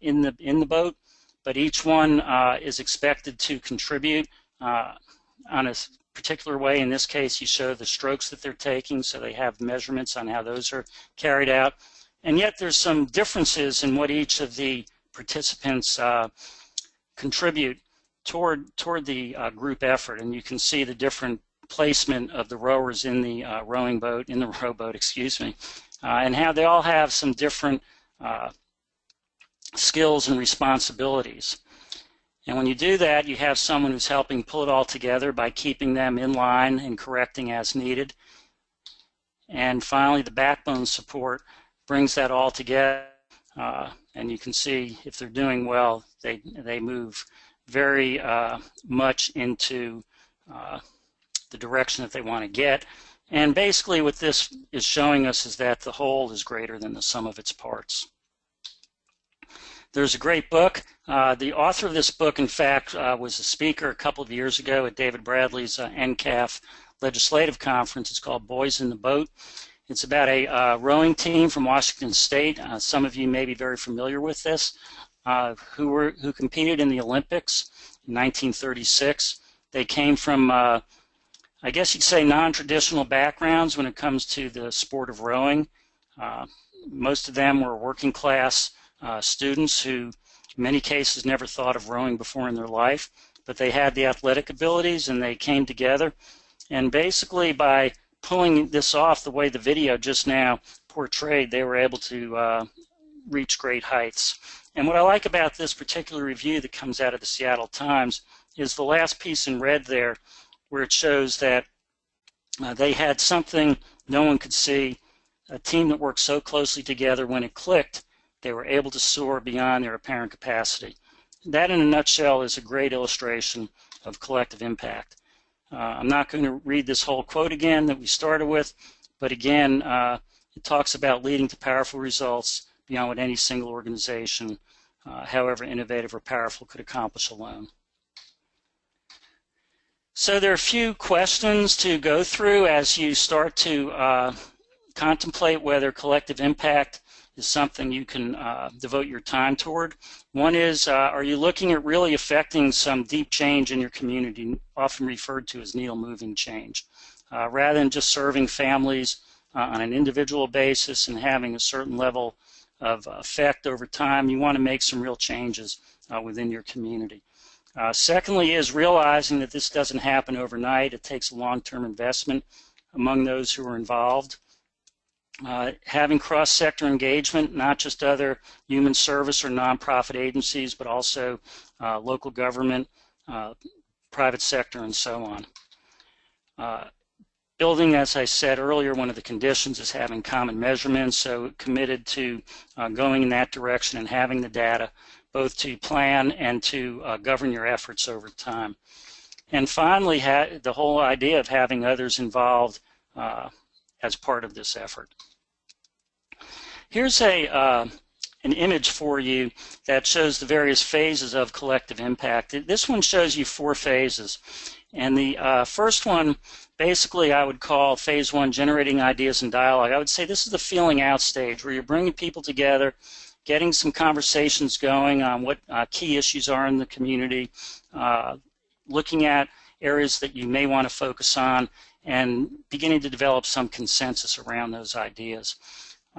in the boat, but each one is expected to contribute on a particular way. In this case, you show the strokes that they're taking, so they have measurements on how those are carried out. And yet there's some differences in what each of the participants contribute toward the group effort. And you can see the different placement of the rowers in the rowboat, excuse me, and how they all have some different skills and responsibilities. And when you do that, you have someone who's helping pull it all together by keeping them in line and correcting as needed. And finally, the backbone support brings that all together. And you can see if they're doing well, they move very much into the direction that they want to get. And basically what this is showing us is that the whole is greater than the sum of its parts. There's a great book. The author of this book, in fact, was a speaker a couple of years ago at David Bradley's NCAF legislative conference. It's called Boys in the Boat. It's about a rowing team from Washington State. Some of you may be very familiar with this, who competed in the Olympics in 1936. They came from, I guess you'd say, non-traditional backgrounds when it comes to the sport of rowing. Most of them were working class students who, in many cases, never thought of rowing before in their life, but they had the athletic abilities and they came together. And basically by pulling this off the way the video just now portrayed, they were able to reach great heights. And what I like about this particular review that comes out of the Seattle Times is the last piece in red there, where it shows that they had something no one could see, a team that worked so closely together. When it clicked, they were able to soar beyond their apparent capacity. That, in a nutshell, is a great illustration of collective impact. I'm not going to read this whole quote again that we started with, but again, it talks about leading to powerful results beyond what any single organization, however innovative or powerful, could accomplish alone. So there are a few questions to go through as you start to contemplate whether collective impact is something you can devote your time toward. One is, are you looking at really affecting some deep change in your community, often referred to as needle-moving change, rather than just serving families on an individual basis and having a certain level of effect over time? You want to make some real changes within your community. Secondly is realizing that this doesn't happen overnight. It takes a long-term investment among those who are involved. Having cross-sector engagement, not just other human service or nonprofit agencies, but also local government, private sector, and so on. Building, as I said earlier, one of the conditions is having common measurements, so committed to going in that direction and having the data both to plan and to govern your efforts over time. And finally, the whole idea of having others involved as part of this effort. Here's an image for you that shows the various phases of collective impact. This one shows you 4 phases. And the first one, basically, I would call phase 1, generating ideas and dialogue. I would say this is the feeling out stage, where you're bringing people together, getting some conversations going on what key issues are in the community, looking at areas that you may want to focus on, and beginning to develop some consensus around those ideas.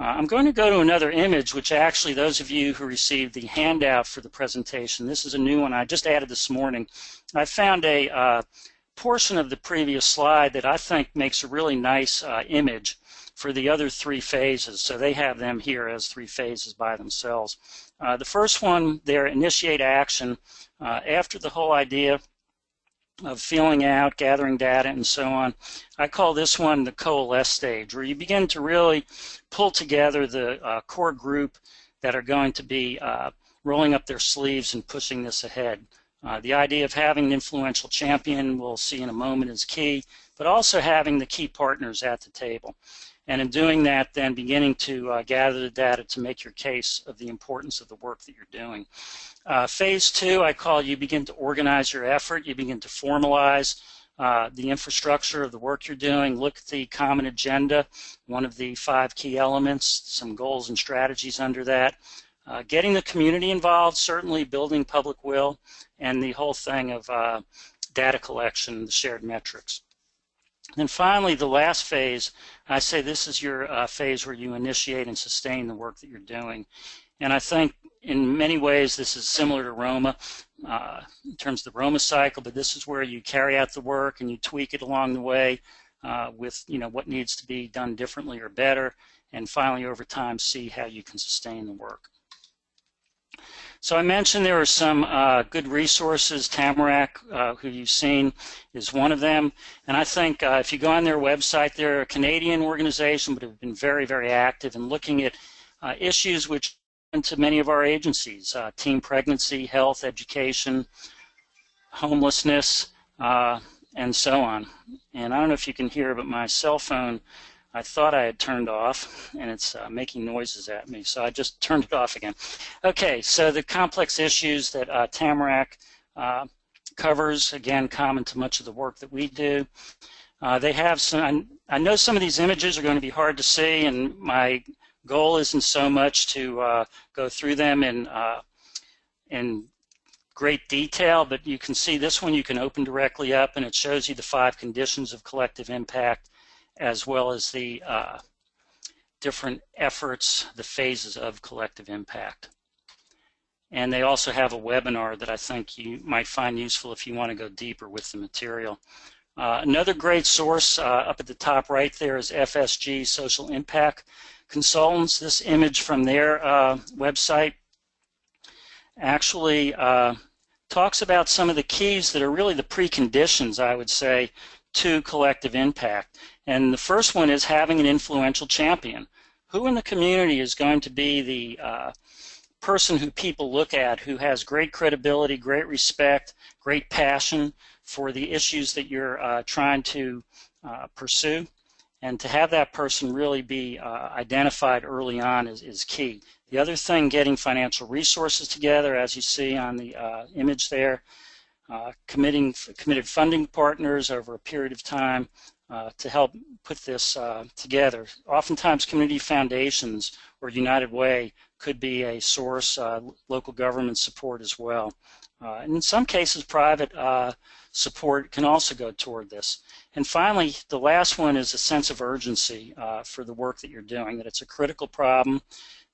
I'm going to go to another image, which actually those of you who received the handout for the presentation, this is a new one I just added this morning. I found a portion of the previous slide that I think makes a really nice image for the other 3 phases. So they have them here as 3 phases by themselves. The first one there, initiate action. After the whole idea of feeling out, gathering data, and so on, I call this one the coalesce stage, where you begin to really pull together the core group that are going to be rolling up their sleeves and pushing this ahead. The idea of having an influential champion, we'll see in a moment, is key, but also having the key partners at the table. And in doing that, then beginning to gather the data to make your case of the importance of the work that you're doing. Phase 2, I call, you begin to organize your effort. You begin to formalize the infrastructure of the work you're doing. Look at the common agenda, one of the 5 key elements, some goals and strategies under that. getting the community involved, certainly building public will, and the whole thing of data collection, the shared metrics. And finally, the last phase, I say this is your phase where you initiate and sustain the work that you're doing. And I think in many ways this is similar to Roma in terms of the Roma cycle, but this is where you carry out the work and you tweak it along the way with what needs to be done differently or better, and finally over time see how you can sustain the work. So I mentioned there are some good resources. Tamarack, who you've seen, is one of them. And I think if you go on their website, they're a Canadian organization, but have been very, very active in looking at issues which into many of our agencies, teen pregnancy, health, education, homelessness, and so on. And I don't know if you can hear, but my cell phone, I thought I had turned off, and it's making noises at me, so I just turned it off again. Okay, so the complex issues that Tamarack covers, again, common to much of the work that we do. They have some, I know some of these images are going to be hard to see, and my goal isn't so much to go through them in great detail, but you can see this one you can open directly up, and it shows you the 5 conditions of collective impact, as well as the different efforts, the phases of collective impact. And they also have a webinar that I think you might find useful if you want to go deeper with the material. Another great source up at the top right there is FSG Social Impact Consultants. This image from their website actually talks about some of the keys that are really the preconditions, I would say, to collective impact. And the first one is having an influential champion. Who in the community is going to be the person who people look at, who has great credibility, great respect, great passion for the issues that you're trying to pursue? And to have that person really be identified early on is key. The other thing, getting financial resources together, as you see on the image there, committed funding partners over a period of time to help put this together. Oftentimes community foundations or United Way could be a source, local government support as well. And in some cases private support can also go toward this. And finally, the last one is a sense of urgency for the work that you're doing, that it's a critical problem,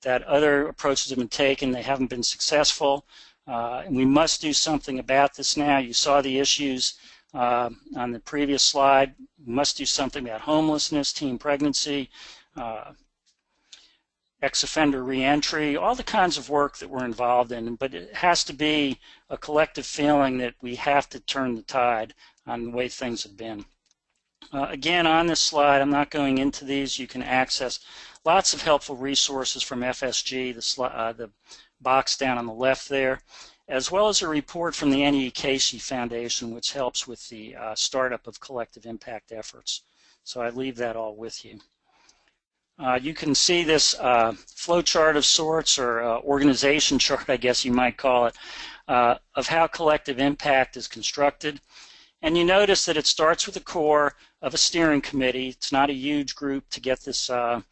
that other approaches have been taken, they haven't been successful, and we must do something about this now. You saw the issues on the previous slide. We must do something about homelessness, teen pregnancy, ex-offender reentry, all the kinds of work that we're involved in, but it has to be a collective feeling that we have to turn the tide on the way things have been. Again, on this slide, I'm not going into these. You can access lots of helpful resources from FSG, the box down on the left there, as well as a report from the N.E. Casey Foundation, which helps with the startup of collective impact efforts. So I leave that all with you. You can see this flow chart of sorts, or organization chart, I guess you might call it, of how collective impact is constructed. And you notice that it starts with the core of a steering committee. It's not a huge group to get this, the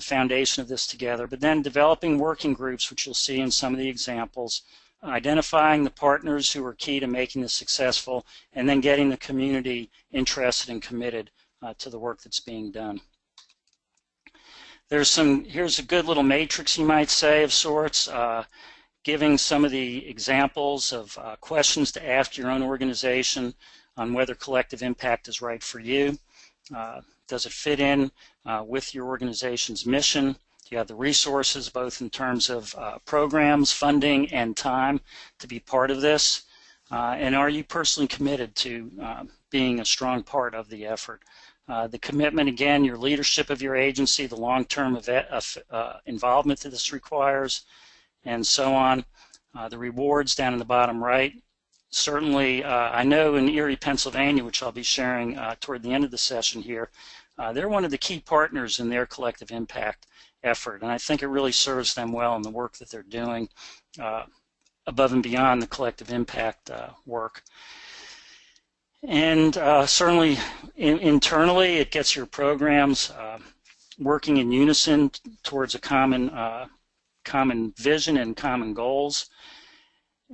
foundation of this together, but then developing working groups, which you'll see in some of the examples, identifying the partners who are key to making this successful, and then getting the community interested and committed to the work that's being done. Here's a good little matrix, you might say, of sorts, giving some of the examples of questions to ask your own organization on whether collective impact is right for you. Does it fit in with your organization's mission? Do you have the resources, both in terms of programs, funding, and time to be part of this? And are you personally committed to being a strong part of the effort? The commitment, again, your leadership of your agency, the long-term involvement that this requires, and so on. The rewards down in the bottom right. Certainly, I know in Erie, Pennsylvania, which I'll be sharing toward the end of the session here, they're one of the key partners in their collective impact effort, and I think it really serves them well in the work that they're doing above and beyond the collective impact work. And certainly internally, it gets your programs working in unison towards a common common vision and common goals,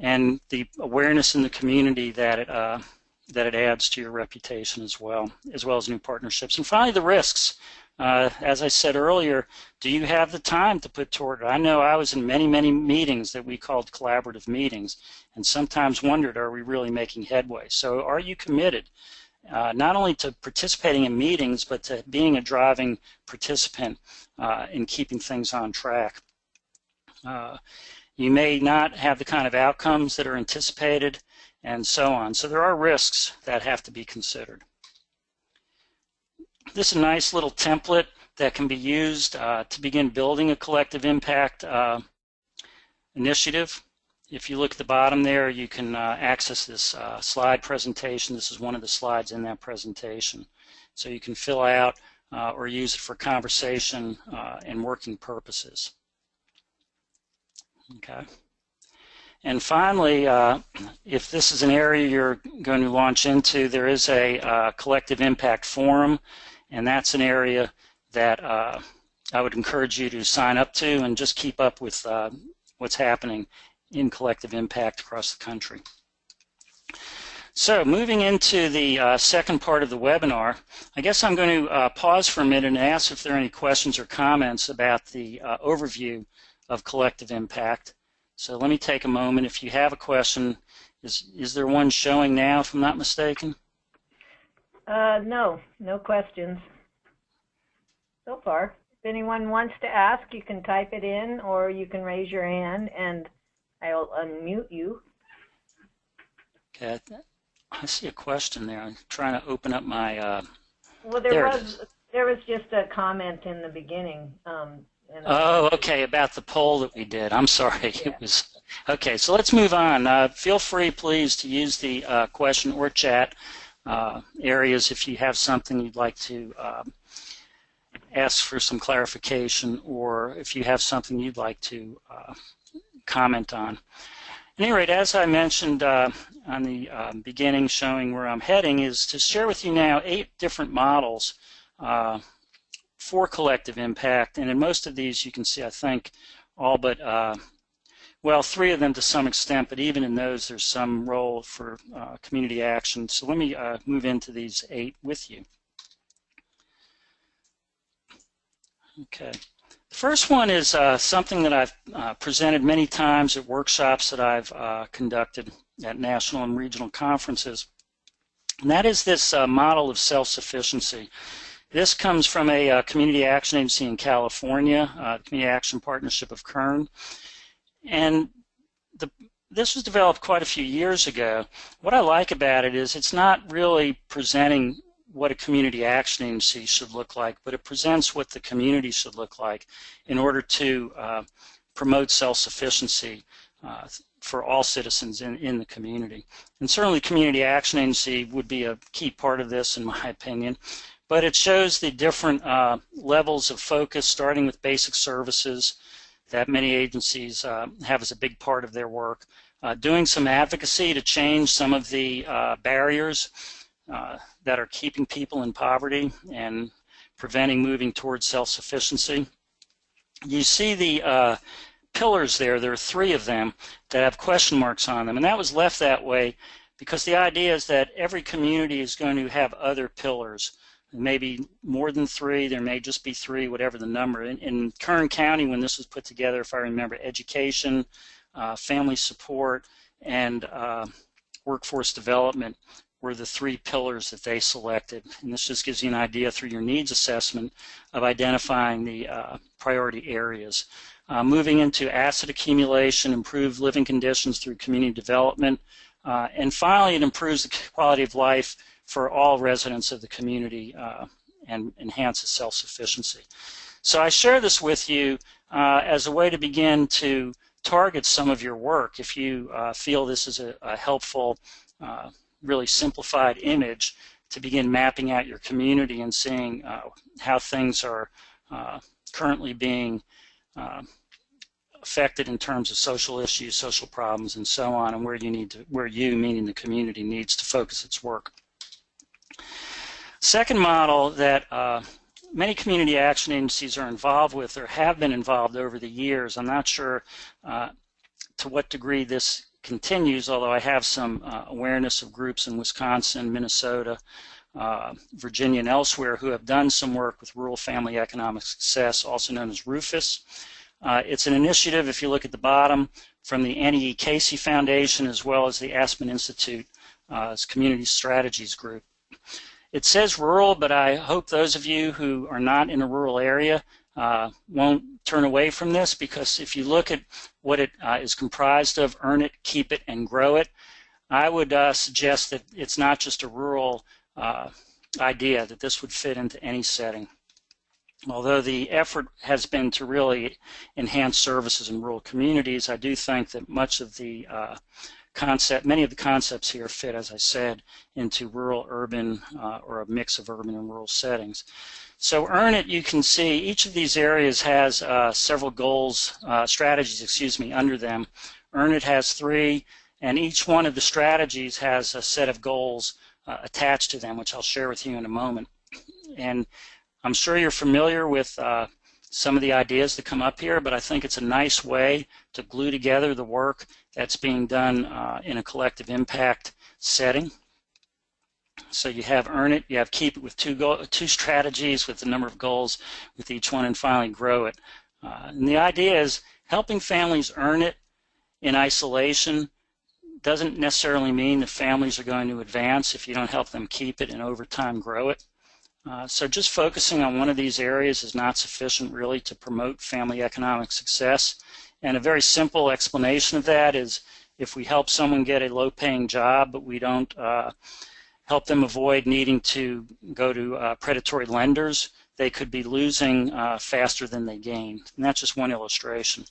and the awareness in the community that it adds to your reputation as well as new partnerships. And finally, the risks. As I said earlier, do you have the time to put toward it? I know I was in many, many meetings that we called collaborative meetings, and sometimes wondered, are we really making headway? So are you committed not only to participating in meetings, but to being a driving participant in keeping things on track? You may not have the kind of outcomes that are anticipated, and so on. So there are risks that have to be considered. This is a nice little template that can be used to begin building a collective impact initiative. If you look at the bottom there, you can access this slide presentation. This is one of the slides in that presentation. So you can fill out or use it for conversation and working purposes. Okay. And finally, if this is an area you're going to launch into, there is a collective impact forum, and that's an area that I would encourage you to sign up to and just keep up with what's happening in collective impact across the country. So moving into the second part of the webinar, I guess I'm going to pause for a minute and ask if there are any questions or comments about the overview of collective impact. So let me take a moment. If you have a question, is there one showing now, if I'm not mistaken? No questions so far. If anyone wants to ask, you can type it in or you can raise your hand and I'll unmute you. Okay, I see a question there. I'm trying to open up my... Well, there was just a comment in the beginning. Oh, okay, about the poll that we did. I'm sorry. Yeah. It was okay. So let's move on. Feel free, please, to use the question or chat areas if you have something you'd like to ask for some clarification, or if you have something you'd like to comment on. At any rate, as I mentioned on the beginning, showing where I'm heading, is to share with you now 8 different models for collective impact, and in most of these you can see, I think, all but, well, 3 of them to some extent, but even in those there's some role for community action. So let me move into these 8 with you. Okay. The first one is something that I've presented many times at workshops that I've conducted at national and regional conferences, and that is this model of self-sufficiency. This comes from a community action agency in California, Community Action Partnership of Kern. And this was developed quite a few years ago. What I like about it is it's not really presenting what a community action agency should look like, but it presents what the community should look like in order to promote self-sufficiency for all citizens in the community. And certainly community action agency would be a key part of this, in my opinion. But it shows the different levels of focus, starting with basic services that many agencies have as a big part of their work, doing some advocacy to change some of the barriers that are keeping people in poverty and preventing moving towards self-sufficiency. You see the pillars there. There are 3 of them that have question marks on them, and that was left that way because the idea is that every community is going to have other pillars. Maybe more than 3, there may just be 3, whatever the number. In Kern County, when this was put together, if I remember, education, family support, and workforce development were the 3 pillars that they selected. And this just gives you an idea through your needs assessment of identifying the priority areas. Moving into asset accumulation, improved living conditions through community development, and finally it improves the quality of life for all residents of the community and enhances self-sufficiency. So I share this with you as a way to begin to target some of your work. If you feel this is a helpful, really simplified image to begin mapping out your community and seeing how things are currently being affected in terms of social issues, social problems, and so on, and where you, meaning the community, needs to focus its work. Second model that many community action agencies are involved with or have been involved over the years. I'm not sure to what degree this continues, although I have some awareness of groups in Wisconsin, Minnesota, Virginia, and elsewhere who have done some work with rural family economic success, also known as RUFUS. It's an initiative, if you look at the bottom, from the Annie E. Casey Foundation as well as the Aspen Institute Community Strategies Group. It says rural, but I hope those of you who are not in a rural area won't turn away from this, because if you look at what it is comprised of, earn it, keep it, and grow it, I would suggest that it's not just a rural idea, that this would fit into any setting. Although the effort has been to really enhance services in rural communities, I do think that much of the many of the concepts here fit, as I said, into rural, urban, or a mix of urban and rural settings. So earn it, you can see each of these areas has several goals, strategies, under them. Earn it has 3, and each one of the strategies has a set of goals attached to them, which I'll share with you in a moment. And I'm sure you're familiar with some of the ideas that come up here, but I think it's a nice way to glue together the work that's being done in a collective impact setting. So you have earn it, you have keep it with 2 strategies with the number of goals with each one, and finally grow it. And the idea is helping families earn it in isolation doesn't necessarily mean that families are going to advance if you don't help them keep it and over time grow it. So just focusing on one of these areas is not sufficient really to promote family economic success. And a very simple explanation of that is if we help someone get a low-paying job, but we don't help them avoid needing to go to predatory lenders, they could be losing faster than they gain. And that's just one illustration.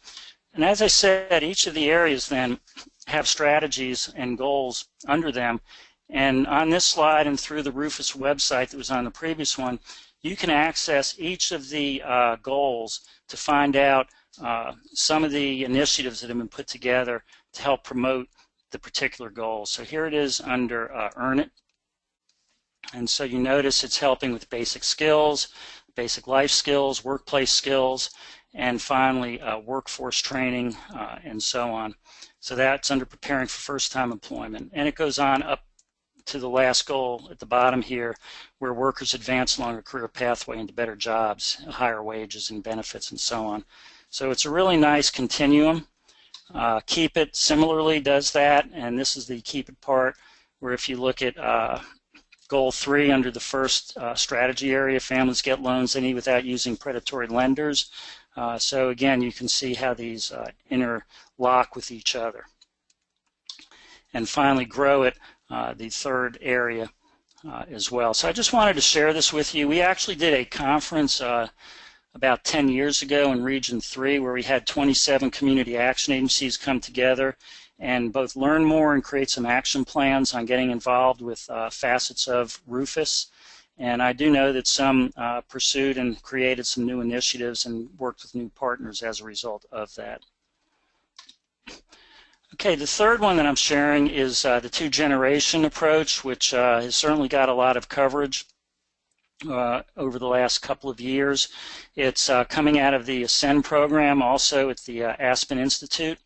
And as I said, each of the areas then have strategies and goals under them. And on this slide and through the RUFUS website that was on the previous one, you can access each of the goals to find out some of the initiatives that have been put together to help promote the particular goals. So here it is under Earn It. And so you notice it's helping with basic skills, basic life skills, workplace skills, and finally workforce training and so on. So that's under preparing for first-time employment. And it goes on up to the last goal at the bottom here, where workers advance along a career pathway into better jobs, higher wages and benefits and so on. So it's a really nice continuum. Keep It similarly does that, and this is the keep it part, where if you look at goal 3 under the first strategy area, families get loans they need without using predatory lenders. So again, you can see how these interlock with each other. And finally, grow it, the third area as well. So I just wanted to share this with you. We actually did a conference about 10 years ago in Region 3 where we had 27 community action agencies come together and both learn more and create some action plans on getting involved with facets of RUFUS. And I do know that some pursued and created some new initiatives and worked with new partners as a result of that. Okay, the third one that I'm sharing is the 2-generation approach, which has certainly got a lot of coverage over the last couple of years. It's coming out of the Ascend program, also at the Aspen Institute.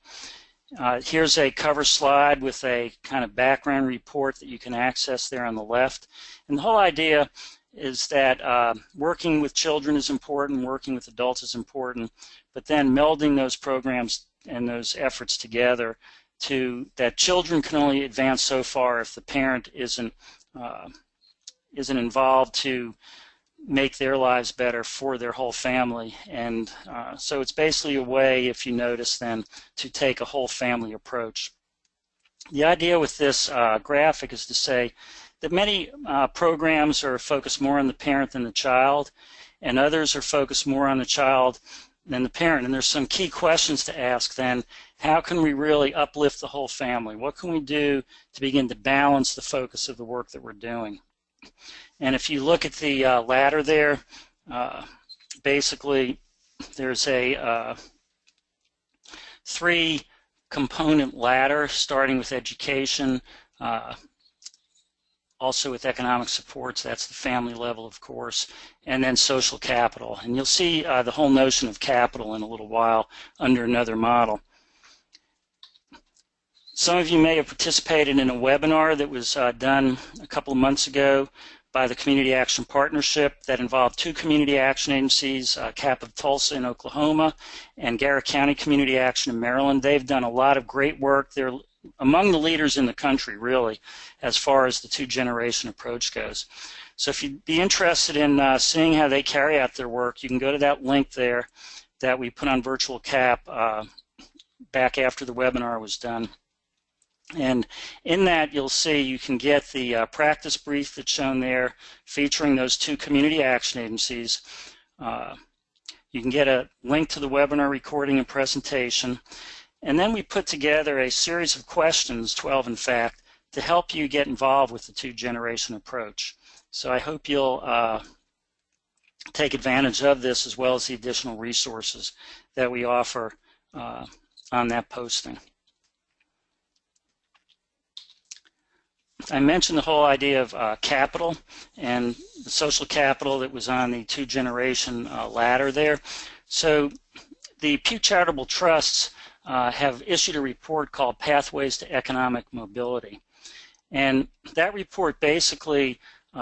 Here's a cover slide with a kind of background report that you can access there on the left. And the whole idea is that working with children is important, working with adults is important, but then melding those programs and those efforts together to that children can only advance so far if the parent isn't involved to make their lives better for their whole family. And so it's basically a way, if you notice then, to take a whole family approach. The idea with this graphic is to say that many programs are focused more on the parent than the child, and others are focused more on the child than the parent. And there's some key questions to ask then. How can we really uplift the whole family? What can we do to begin to balance the focus of the work that we're doing? And if you look at the ladder there, basically there's a 3-component ladder starting with education, also with economic supports, that's the family level, of course, and then social capital. And you'll see the whole notion of capital in a little while under another model. Some of you may have participated in a webinar that was done a couple of months ago by the Community Action Partnership that involved 2 community action agencies, CAP of Tulsa in Oklahoma and Garrett County Community Action in Maryland. They've done a lot of great work. They're among the leaders in the country, really, as far as the 2-generation approach goes. So if you'd be interested in seeing how they carry out their work, you can go to that link there that we put on virtualCAP back after the webinar was done. And in that, you'll see you can get the practice brief that's shown there featuring those 2 community action agencies. You can get a link to the webinar recording and presentation. And then we put together a series of questions, 12 in fact, to help you get involved with the 2-generation approach. So I hope you'll take advantage of this as well as the additional resources that we offer on that posting. I mentioned the whole idea of capital and the social capital that was on the 2-generation ladder there. So the Pew Charitable Trusts have issued a report called Pathways to Economic Mobility. And that report basically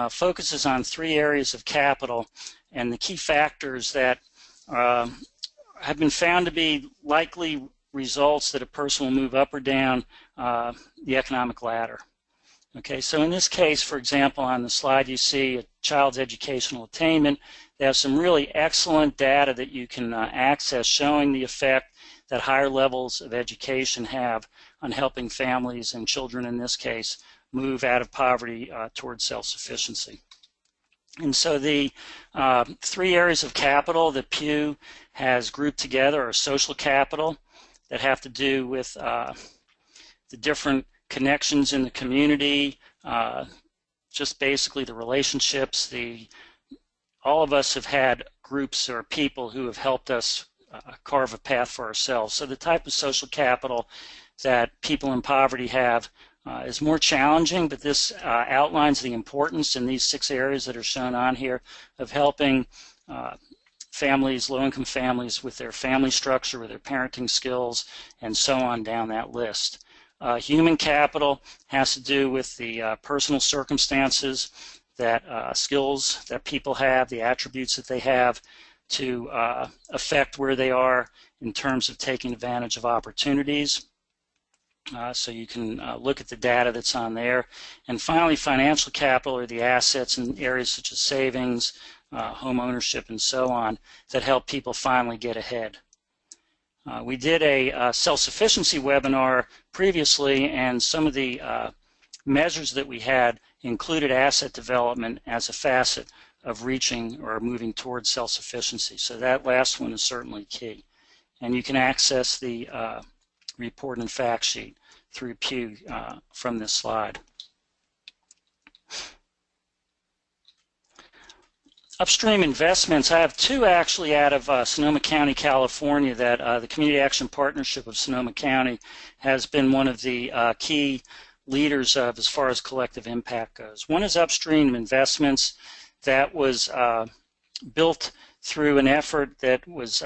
focuses on 3 areas of capital and the key factors that have been found to be likely results that a person will move up or down the economic ladder. Okay, so in this case, for example, on the slide you see a child's educational attainment. They have some really excellent data that you can access showing the effect that higher levels of education have on helping families and children in this case move out of poverty towards self-sufficiency. And so the 3 areas of capital that Pew has grouped together are social capital that have to do with the different connections in the community, just basically the relationships. All of us have had groups or people who have helped us carve a path for ourselves. So the type of social capital that people in poverty have is more challenging, but this outlines the importance in these 6 areas that are shown on here of helping families, low-income families, with their family structure, with their parenting skills, and so on down that list. Human capital has to do with the personal circumstances, that skills that people have, the attributes that they have to affect where they are in terms of taking advantage of opportunities. So you can look at the data that's on there. And finally, financial capital are the assets in areas such as savings, home ownership, and so on that help people finally get ahead. We did a self-sufficiency webinar previously, and some of the measures that we had included asset development as a facet of reaching or moving towards self-sufficiency. So that last one is certainly key. And you can access the report and fact sheet through Pew from this slide. Upstream Investments, I have 2 actually out of Sonoma County, California that the Community Action Partnership of Sonoma County has been one of the key leaders of as far as collective impact goes. One is Upstream Investments that was built through an effort that was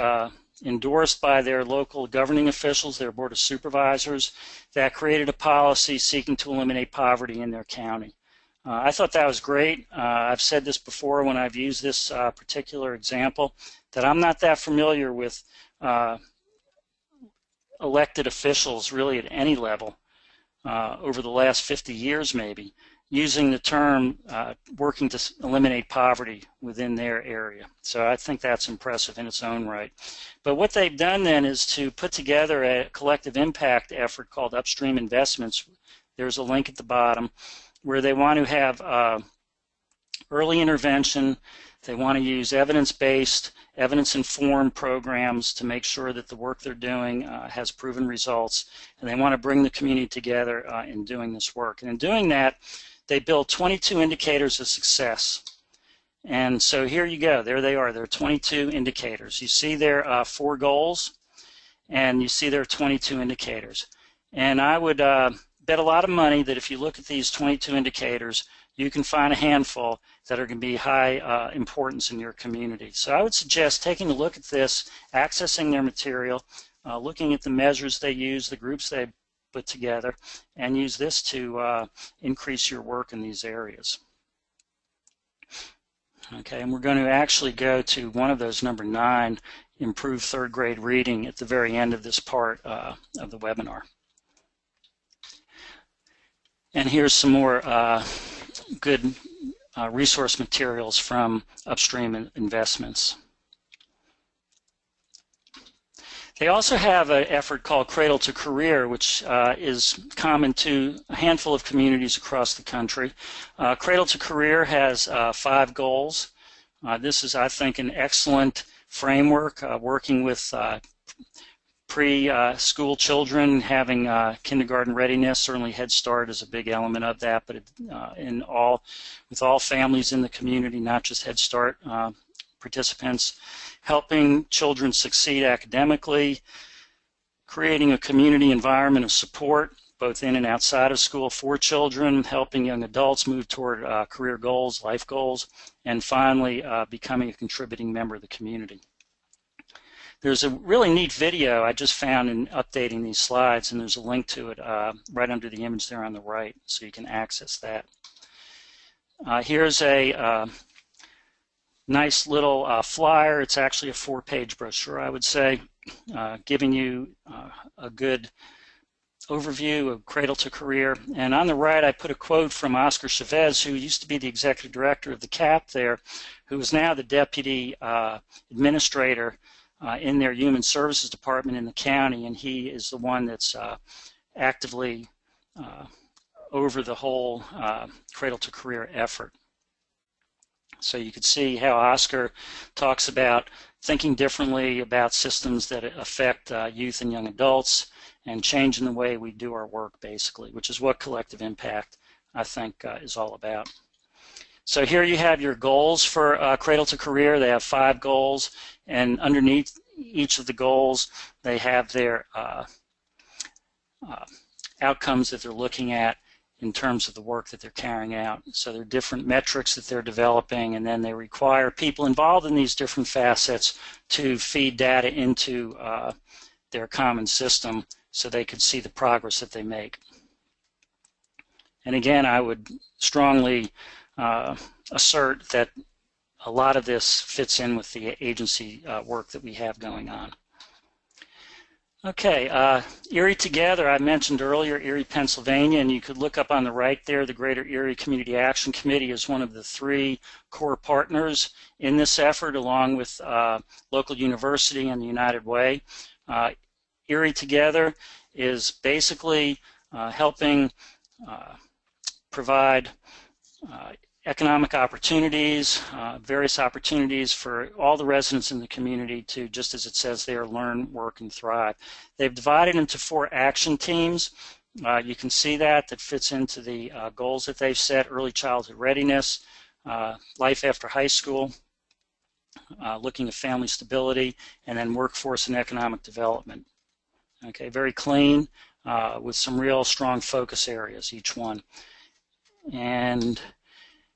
endorsed by their local governing officials, their Board of Supervisors, that created a policy seeking to eliminate poverty in their county. I thought that was great. I've said this before when I've used this particular example, that I'm not that familiar with elected officials really at any level over the last 50 years maybe, using the term working to eliminate poverty within their area. So I think that's impressive in its own right. But what they've done then is to put together a collective impact effort called Upstream Investments. There's a link at the bottom, where they want to have early intervention. They want to use evidence-based, evidence-informed programs to make sure that the work they're doing has proven results, and they want to bring the community together in doing this work. And in doing that, they build 22 indicators of success. And so here you go. There they are. There are 22 indicators. You see their 4 goals, and you see their 22 indicators. And I would bet a lot of money that if you look at these 22 indicators, you can find a handful that are going to be high importance in your community. So I would suggest taking a look at this, accessing their material, looking at the measures they use, the groups they put together, and use this to increase your work in these areas. Okay, and we're going to actually go to one of those, number 9, improve third grade reading, at the very end of this part of the webinar. And here's some more good resource materials from Upstream Investments. They also have an effort called Cradle to Career, which is common to a handful of communities across the country. Cradle to Career has 5 goals. This is, I think, an excellent framework, working with pre-school children, having kindergarten readiness. Certainly Head Start is a big element of that, but with all families in the community, not just Head Start participants, helping children succeed academically, creating a community environment of support both in and outside of school for children, helping young adults move toward career goals, life goals, and finally becoming a contributing member of the community. There's a really neat video I just found in updating these slides, and there's a link to it right under the image there on the right, so you can access that. Here's a nice little flyer. It's actually a 4-page brochure, I would say, giving you a good overview of Cradle to Career. And on the right, I put a quote from Oscar Chavez, who used to be the executive director of the CAP there, who is now the deputy administrator in their Human Services Department in the county, and he is the one that's actively over the whole Cradle to Career effort. So you could see how Oscar talks about thinking differently about systems that affect youth and young adults and changing the way we do our work, basically, which is what collective impact, I think, is all about. So here you have your goals for Cradle to Career. They have 5 goals, and underneath each of the goals, they have their outcomes that they're looking at in terms of the work that they're carrying out. So there are different metrics that they're developing, and then they require people involved in these different facets to feed data into their common system so they could see the progress that they make. And again, I would strongly assert that a lot of this fits in with the agency work that we have going on. Okay, Erie Together, I mentioned earlier, Erie, Pennsylvania, and you could look up on the right there, the Greater Erie Community Action Committee is one of the 3 core partners in this effort, along with local university and the United Way. Erie Together is basically helping provide economic opportunities, various opportunities for all the residents in the community to, just as it says there, learn, work, and thrive. They've divided into 4 action teams. You can see that fits into the goals that they've set: early childhood readiness, life after high school, looking at family stability, and then workforce and economic development. Okay, very clean, with some real strong focus areas, each one. And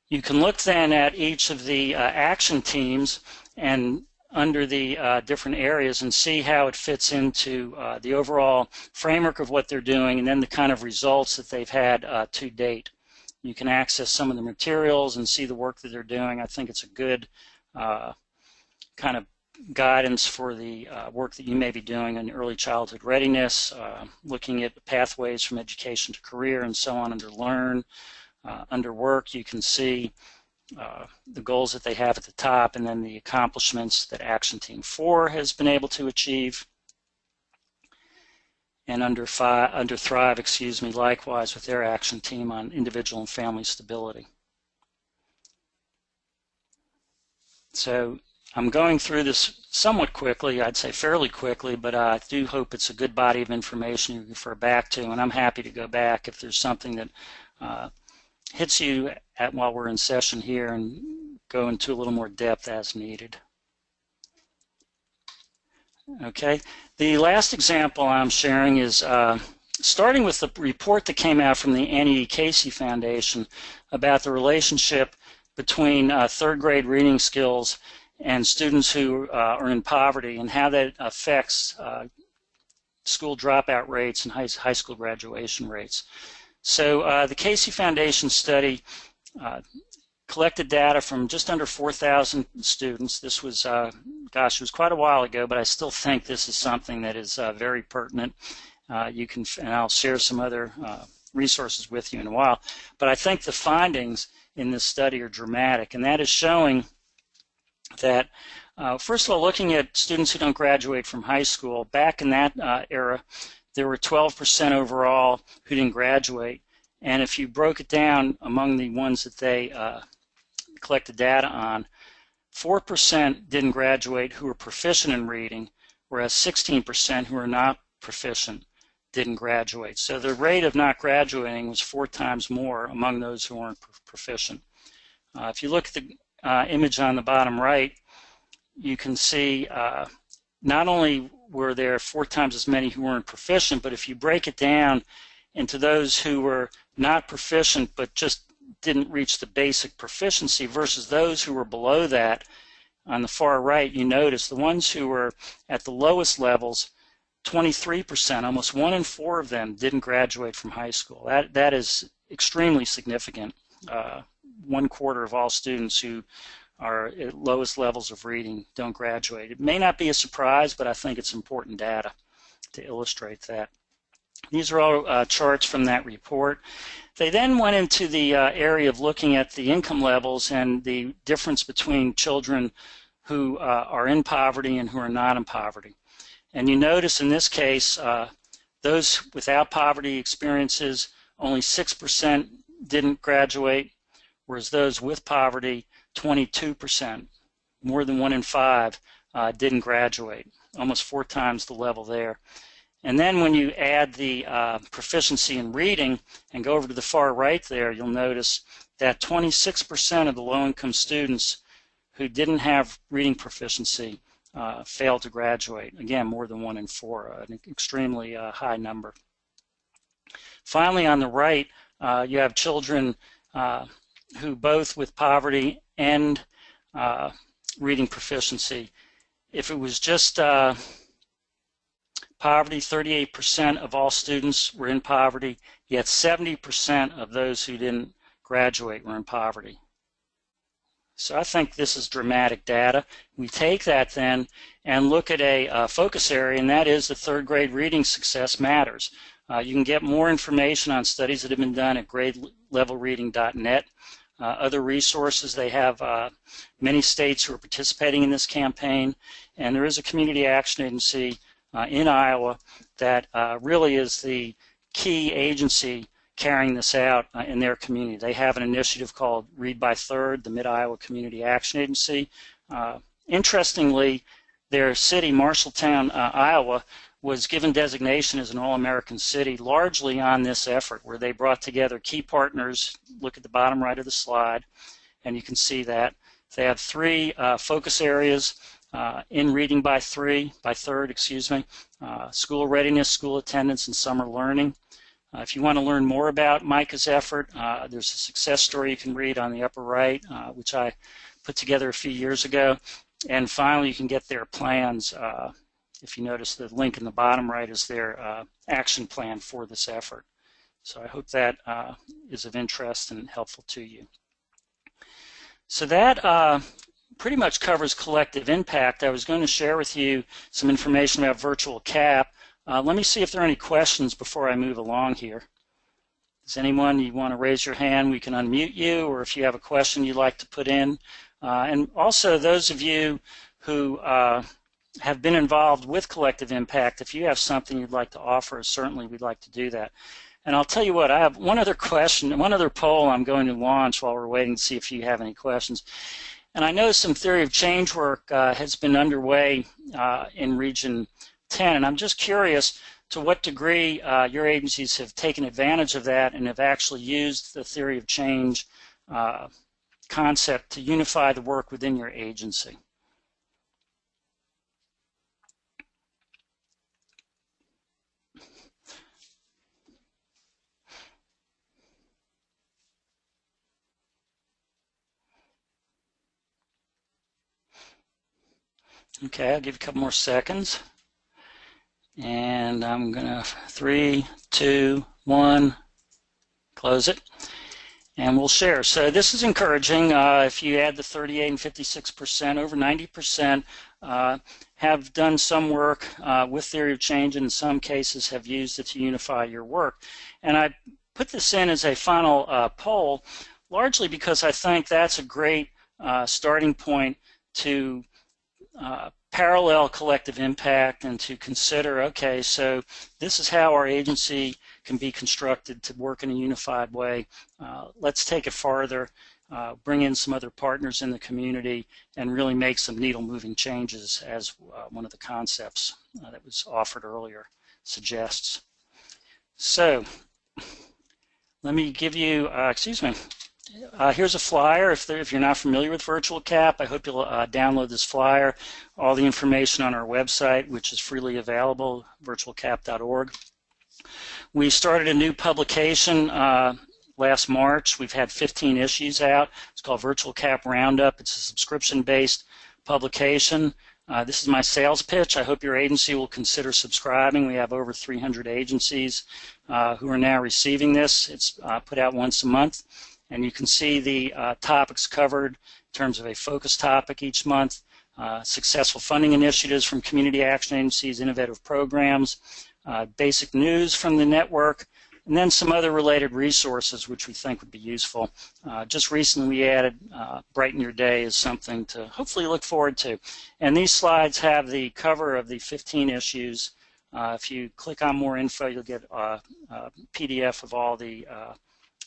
you can look then at each of the action teams and under the different areas and see how it fits into the overall framework of what they're doing, and then the kind of results that they've had to date. You can access some of the materials and see the work that they're doing. I think it's a good kind of guidance for the work that you may be doing in early childhood readiness, looking at pathways from education to career and so on under Learn. Under Work, you can see the goals that they have at the top, and then the accomplishments that Action Team 4 has been able to achieve. And under Thrive, likewise with their action team on individual and family stability. So I'm going through this somewhat quickly, I'd say fairly quickly, but I do hope it's a good body of information you can refer back to, and I'm happy to go back if there's something that hits you while we're in session here and go into a little more depth as needed. Okay, the last example I'm sharing is starting with the report that came out from the Annie E. Casey Foundation about the relationship between third grade reading skills and students who are in poverty and how that affects school dropout rates and high school graduation rates. So the Casey Foundation study collected data from just under 4,000 students. This was, gosh, it was quite a while ago, but I still think this is something that is very pertinent. And I'll share some other resources with you in a while. But I think the findings in this study are dramatic, and that is showing that, first of all, looking at students who don't graduate from high school, back in that era, there were 12% overall who didn't graduate. And if you broke it down among the ones that they collected data on, 4% didn't graduate who were proficient in reading, whereas 16% who are not proficient didn't graduate. So the rate of not graduating was 4 times more among those who weren't proficient. If you look at the image on the bottom right, you can see not only were there 4 times as many who weren't proficient, but if you break it down into those who were not proficient but just didn't reach the basic proficiency versus those who were below that, on the far right, you notice the ones who were at the lowest levels, 23%, almost 1 in 4 of them didn't graduate from high school. That is extremely significant. 1/4 of all students who are at lowest levels of reading don't graduate. It may not be a surprise, but I think it's important data to illustrate that. These are all charts from that report. They then went into the area of looking at the income levels and the difference between children who are in poverty and who are not in poverty. And you notice in this case, those without poverty experiences, only 6% didn't graduate, whereas those with poverty, 22%, more than 1 in 5, didn't graduate, almost 4 times the level there. And then when you add the proficiency in reading and go over to the far right there, you'll notice that 26% of the low-income students who didn't have reading proficiency failed to graduate. Again, more than 1 in 4, an extremely high number. Finally, on the right, you have children who both with poverty and reading proficiency. If it was just poverty, 38% of all students were in poverty, yet 70% of those who didn't graduate were in poverty. So I think this is dramatic data. We take that then and look at a focus area, and that is the third grade reading success matters. You can get more information on studies that have been done at gradelevelreading.net. Other resources, they have many states who are participating in this campaign, and there is a community action agency in Iowa that really is the key agency carrying this out in their community. They have an initiative called Read by Third, the Mid-Iowa Community Action Agency. Interestingly, their city, Marshalltown, Iowa, was given designation as an All-American City largely on this effort, where they brought together key partners. Look at the bottom right of the slide, and you can see that. They have 3 focus areas in Reading by Third, school readiness, school attendance, and summer learning. If you want to learn more about Micah's effort, there's a success story you can read on the upper right, which I put together a few years ago. And finally, you can get their plans. If you notice, the link in the bottom right is their action plan for this effort. So I hope that is of interest and helpful to you. So that pretty much covers collective impact. I was going to share with you some information about virtualCAP. Let me see if there are any questions before I move along here. Does anyone, you want to raise your hand, we can unmute you, or if you have a question you'd like to put in. And also those of you who have been involved with collective impact, if you have something you'd like to offer, certainly we'd like to do that. And I'll tell you what, I have one other question, one other poll I'm going to launch while we're waiting to see if you have any questions. And I know some theory of change work has been underway in Region 10, and I'm just curious to what degree your agencies have taken advantage of that and have actually used the theory of change concept to unify the work within your agency. Okay, I'll give you a couple more seconds. And I'm going to 3, 2, 1, close it. And we'll share. So this is encouraging. If you add the 38 and 56%, over 90% have done some work with theory of change, and in some cases have used it to unify your work. And I put this in as a final poll, largely because I think that's a great starting point to parallel collective impact and to consider, okay, so this is how our agency can be constructed to work in a unified way. Let's take it farther, bring in some other partners in the community, and really make some needle-moving changes, as one of the concepts that was offered earlier suggests. So let me give you, here's a flyer. If you're not familiar with virtualCAP, I hope you'll download this flyer. All the information on our website, which is freely available, virtualcap.org. We started a new publication last March. We've had 15 issues out. It's called virtualCAP Roundup. It's a subscription-based publication. This is my sales pitch. I hope your agency will consider subscribing. We have over 300 agencies who are now receiving this. It's put out once a month. And you can see the topics covered in terms of a focus topic each month, successful funding initiatives from community action agencies, innovative programs, basic news from the network, and then some other related resources which we think would be useful. Just recently we added Brighten Your Day as something to hopefully look forward to. And these slides have the cover of the 15 issues. If you click on more info, you'll get a PDF of all the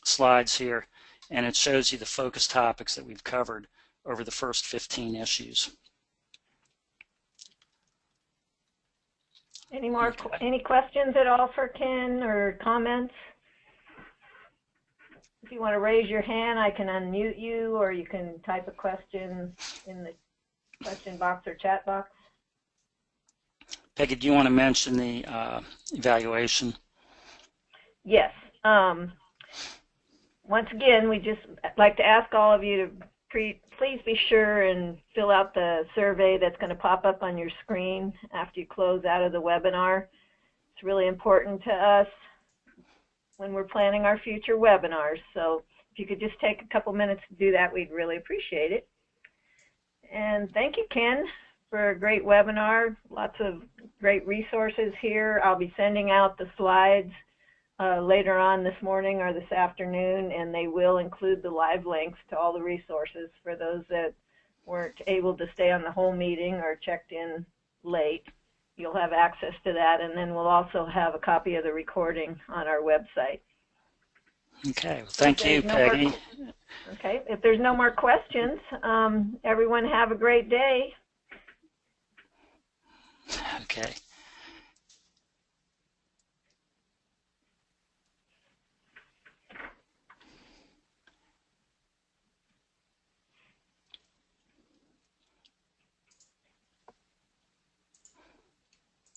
slides here, and it shows you the focus topics that we've covered over the first 15 issues. Any questions at all for Ken or comments? If you want to raise your hand, I can unmute you, or you can type a question in the question box or chat box. Peggy, do you want to mention the evaluation? Yes. Once again, we just like to ask all of you to please be sure and fill out the survey that's going to pop up on your screen after you close out of the webinar. It's really important to us when we're planning our future webinars. So if you could just take a couple minutes to do that, we'd really appreciate it. And thank you, Ken, for a great webinar. Lots of great resources here. I'll be sending out the slides later on this morning or this afternoon, and they will include the live links to all the resources for those that weren't able to stay on the whole meeting or checked in late. You'll have access to that, and then we'll also have a copy of the recording on our website. Okay, well, thank you, Peggy. Okay, if there's no more questions, everyone have a great day. Okay.